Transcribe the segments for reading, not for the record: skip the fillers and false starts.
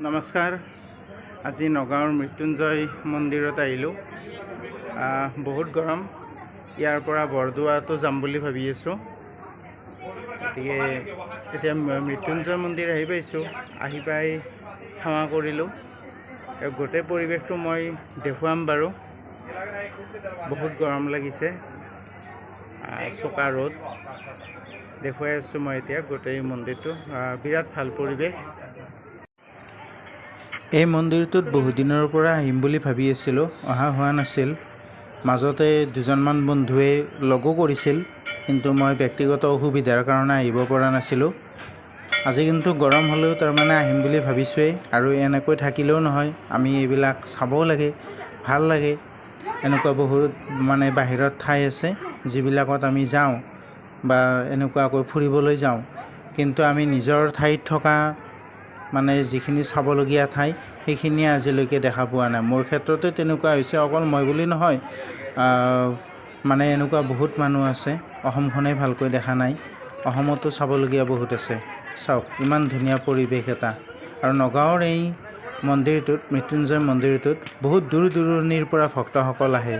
নমস্কাৰ। আজি নগাঁৱৰ মৃত্যুঞ্জয় মন্দিৰত আহিলোঁ। বহুত গৰম। ইয়াৰ পৰা বৰদোৱাতো যাম বুলি ভাবি আছোঁ। গতিকে এতিয়া মৃত্যুঞ্জয় মন্দিৰ আহি পাইছোঁ। আহি পাই সেৱা কৰিলোঁ। গোটেই পৰিৱেশটো মই দেখুৱাম বাৰু। বহুত গৰম লাগিছে, চোকা ৰ'দ। দেখুৱাই আছোঁ মই এতিয়া গোটেই মন্দিৰটো। বিৰাট ভাল পৰিৱেশ। এই মন্দিৰটোত বহুদিনৰ পৰা আহিম বুলি ভাবি আছিলোঁ, অহা হোৱা নাছিল। মাজতে দুজনমান বন্ধুৱে লগো কৰিছিল, কিন্তু মই ব্যক্তিগত অসুবিধাৰ কাৰণে আহিব পৰা নাছিলোঁ। আজি কিন্তু গৰম হ'লেও তাৰমানে আহিম বুলি ভাবিছোঁৱেই। আৰু এনেকৈ থাকিলেও নহয়, আমি এইবিলাক চাবও লাগে, ভাল লাগে। এনেকুৱা বহুত বাহিৰত ঠাই আছে যিবিলাকত আমি যাওঁ বা এনেকুৱাকৈ ফুৰিবলৈ যাওঁ, কিন্তু আমি নিজৰ ঠাইত থকা যিখিনি চাবলগীয়া ঠাই সেইখিনি আজিলৈকে দেখা পোৱা নাই। মোৰ ক্ষেত্ৰতে তেনেকুৱা হৈছে, অকল মই বুলি নহয়, এনেকুৱা বহুত মানুহ আছে অসমখনেই ভালকৈ দেখা নাই। অসমতো চাবলগীয়া বহুত আছে। চাওক, ইমান ধুনীয়া পৰিৱেশ এটা। আৰু নগাঁৱৰ এই মন্দিৰটোত, মৃত্যুঞ্জয় মন্দিৰটোত বহুত দূৰ দূৰণিৰ পৰা ভক্তসকল আহে।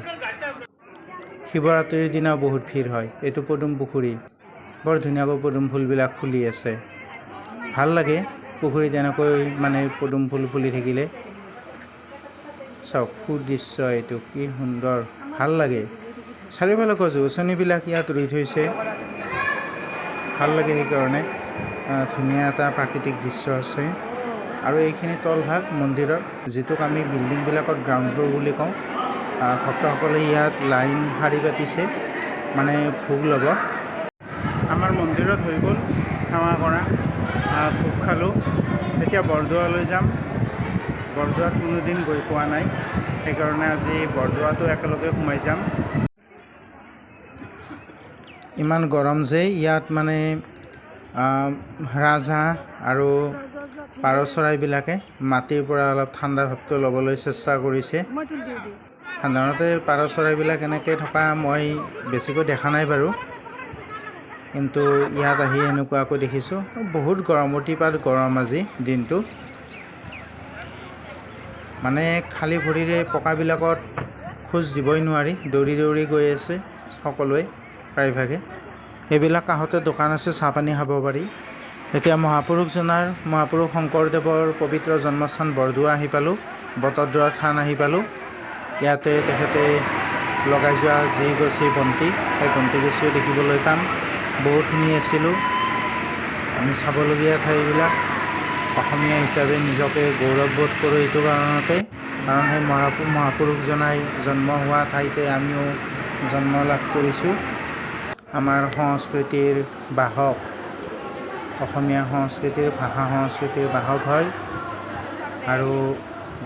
শিৱৰাত্ৰিৰ দিনাও বহুত ভিৰ হয়। এইটো পদুম পুখুৰী। বৰ ধুনীয়াকৈ পদুম ফুলবিলাক ফুলি আছে। ভাল লাগে পুখুৰীত এনেকৈ পদুম ফুল ফুলি থাকিলে। চাওক, সুদৃশ্য এইটো, কি সুন্দৰ, ভাল লাগে। চাৰিওফালে গছ গছনিবিলাক ইয়াত ৰুই থৈছে, ভাল লাগে। সেইকাৰণে ধুনীয়া এটা প্ৰাকৃতিক দৃশ্য আছে। আৰু এইখিনি তলভাগ মন্দিৰৰ, যিটোক আমি বিল্ডিংবিলাকত গ্ৰাউণ্ড ফ্ল'ৰ বুলি কওঁ। ভক্তসকলে ইয়াত লাইন শাৰী পাতিছে, ভোগ ল'ব। আমাৰ মন্দিৰত হৈ গ'ল সেৱা কৰা, ভোগ খালোঁ। এতিয়া বৰদোৱালৈ যাম। বৰদোৱাত কোনোদিন গৈ পোৱা নাই, সেইকাৰণে আজি বৰদোৱাতো একেলগে সোমাই যাম। ইমান গৰম যে ইয়াত ৰাজহাঁহ আৰু পাৰ চৰাইবিলাকে মাটিৰ পৰা অলপ ঠাণ্ডা ভাৱটো ল'বলৈ চেষ্টা কৰিছে। সাধাৰণতে পাৰ চৰাইবিলাক এনেকৈ থকা মই বেছিকৈ দেখা নাই বাৰু, কিন্তু ইয়াত আহি এনেকুৱাকৈ দেখিছোঁ। বহুত গৰম, অতিপাত গৰম আজি দিনটো। খালী ভৰিৰে পকাবিলাকত খোজ দিবই নোৱাৰি, দৌৰি দৌৰি গৈ আছে সকলোৱে, প্ৰায়ভাগে। এইবিলাক কাষতে দোকান আছে, চাহ পানী খাব পাৰি। এতিয়া মহাপুৰুষ শংকৰদেৱৰ পবিত্ৰ জন্মস্থান বৰদোৱা আহি পালোঁ। বটদ্ৰৱা থান আহি পালোঁ। ইয়াতে তেখেতে লগাই যোৱা যি গছি বন্তি, সেই বন্তি গছিও দেখিবলৈ পাম। বহুত শুনি আছিলোঁ। আমি চাবলগীয়া ঠাইবিলাক, অসমীয়া হিচাপে নিজকে গৌৰৱবোধ কৰোঁ এইটো কাৰণতে, কাৰণ সেই মহাপুৰুষজনাই জন্ম হোৱা ঠাইতে আমিও জন্ম লাভ কৰিছোঁ। আমাৰ সংস্কৃতিৰ বাহক, অসমীয়া সংস্কৃতিৰ, ভাষা সংস্কৃতিৰ বাহক হয়। আৰু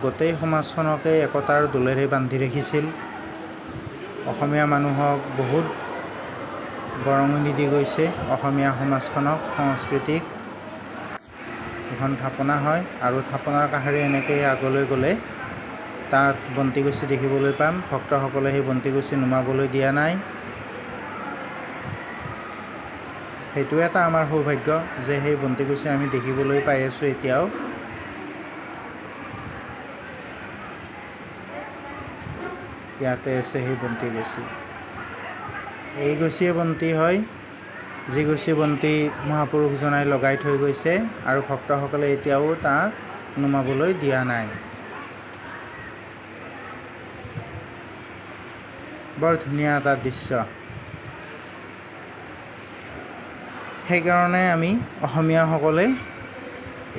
গোটেই সমাজখনকে একতাৰ দোলেৰে বান্ধি ৰাখিছিল। অসমীয়া মানুহক বহুত বৰঙণি দি গৈছে। অসমীয়া সমাজখনক, সংস্কৃতিক এখন থাপনা হয়, আৰু থাপনাৰ কাষেৰে এনেকৈ আগলৈ গ'লে তাত বন্তিগছি দেখিবলৈ পাম। ভক্তসকলে সেই বন্তিগছি নুমাবলৈ দিয়া নাই। সেইটো এটা আমাৰ সৌভাগ্য যে সেই বন্তিগছি আমি দেখিবলৈ পাই আছোঁ এতিয়াও। ইয়াতে আছে সেই বন্তিগছি। এই গছিয়ে বন্তি হয়, যি গছি বন্তি মহাপুৰুষজনাই লগাই থৈ গৈছে, আৰু ভক্তসকলে এতিয়াও তাক নুমাবলৈ দিয়া নাই। বৰ ধুনীয়া এটা দৃশ্য। সেইকাৰণে আমি অসমীয়াসকলে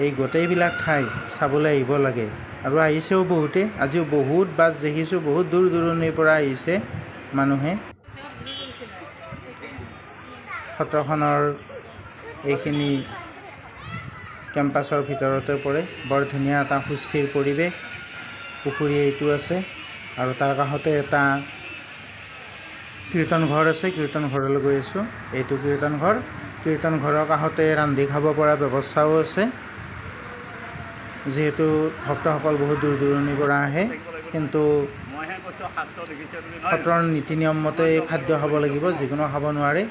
এই গোটেইবিলাক ঠাই চাবলৈ আহিব লাগে। আৰু আহিছেও বহুতে। আজিও বহুত বাছ দেখিছোঁ, বহুত দূৰ দূৰণিৰ পৰা আহিছে মানুহে। সত্ৰখনৰ এইখিনি কেম্পাছৰ ভিতৰতে পৰে। বৰ ধুনীয়া এটা সুস্থিৰ পৰিৱেশ। পুখুৰী এইটো আছে, আৰু তাৰ কাষতে এটা কীৰ্তন ঘৰ আছে। কীৰ্তন ঘৰলৈ গৈ আছোঁ। এইটো কীৰ্তন ঘৰ। কীৰ্তন ঘৰৰ কাষতে ৰান্ধি খাব পৰা ব্যৱস্থাও আছে, যিহেতু ভক্তসকল বহুত দূৰ দূৰণিৰ পৰা আহে। কিন্তু সত্ৰৰ নীতি নিয়ম মতে খাদ্য খাব লাগিব, যিকোনো খাব নোৱাৰে।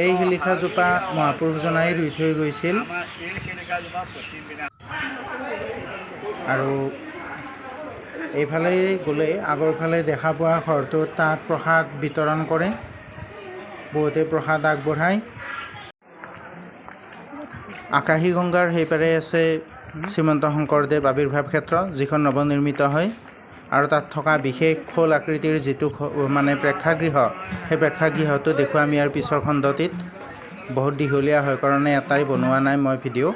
এই শিলিখাজোপা মহাপুৰুষজনাই ৰুই থৈ গৈছিল। আৰু এইফালে গ'লে আগৰ ফালে দেখা পোৱা ঘৰটোত তাত প্ৰসাদ বিতৰণ কৰে, বহুতে প্ৰসাদ আগবঢ়ায়। আকাশী গংগাৰ সেইপাৰে আছে শ্ৰীমন্ত শংকৰদেৱ আৱিৰ্ভাৱ ক্ষেত্ৰ, যিখন নৱনিৰ্মিত হয়। আৰু তাত থকা বিশেষ খোল আকৃতিৰ যিটো মানে প্ৰেক্ষাগৃহ, সেই প্ৰেক্ষাগৃহটো দেখুৱাম ইয়াৰ পিছৰ খণ্ডটিত। বহুত দীঘলীয়া হয় কাৰণে এটাই বনোৱা নাই, মই ভিডিঅ'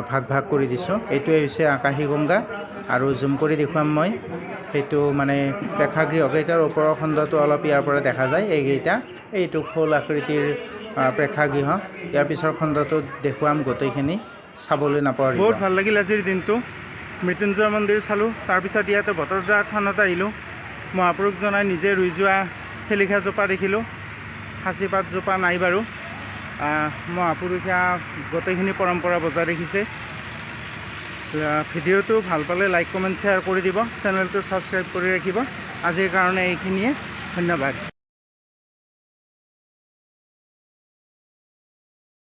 ভাগ ভাগ কৰি দিছোঁ। এইটোৱে হৈছে আকাশী গংগা, আৰু জুম কৰি দেখুৱাম মই সেইটো মানে প্ৰেক্ষাগৃহকেইটাৰ ওপৰৰ খণ্ডটো অলপ ইয়াৰ পৰা দেখা যায়। এইটো খোল আকৃতিৰ প্ৰেক্ষাগৃহ। ইয়াৰ পিছৰ খণ্ডটোত দেখুৱাম গোটেইখিনি, চাবলৈ নাপাহৰিব। বহুত ভাল লাগিল আজিৰ দিনটো। মৃত্যুঞ্জয় মন্দিৰ চালোঁ, তাৰপিছত ইয়াতে বটদ্ৰৱা থানত আহিলোঁ। মহাপুৰুষ জনাই নিজে ৰুই যোৱা শিলিখাজোপা দেখিলোঁ, সাঁচিপাতজোপা নাই বাৰু। মহাপুৰুষীয়া গোটেইখিনি পৰম্পৰা বজাই ৰাখিছে। ভিডিঅ'টো ভাল পালে লাইক কমেণ্ট শ্বেয়াৰ কৰি দিব, চেনেলটো ছাবস্ক্ৰাইব কৰি ৰাখিব। আজিৰ কাৰণে এইখিনিয়ে, ধন্যবাদ।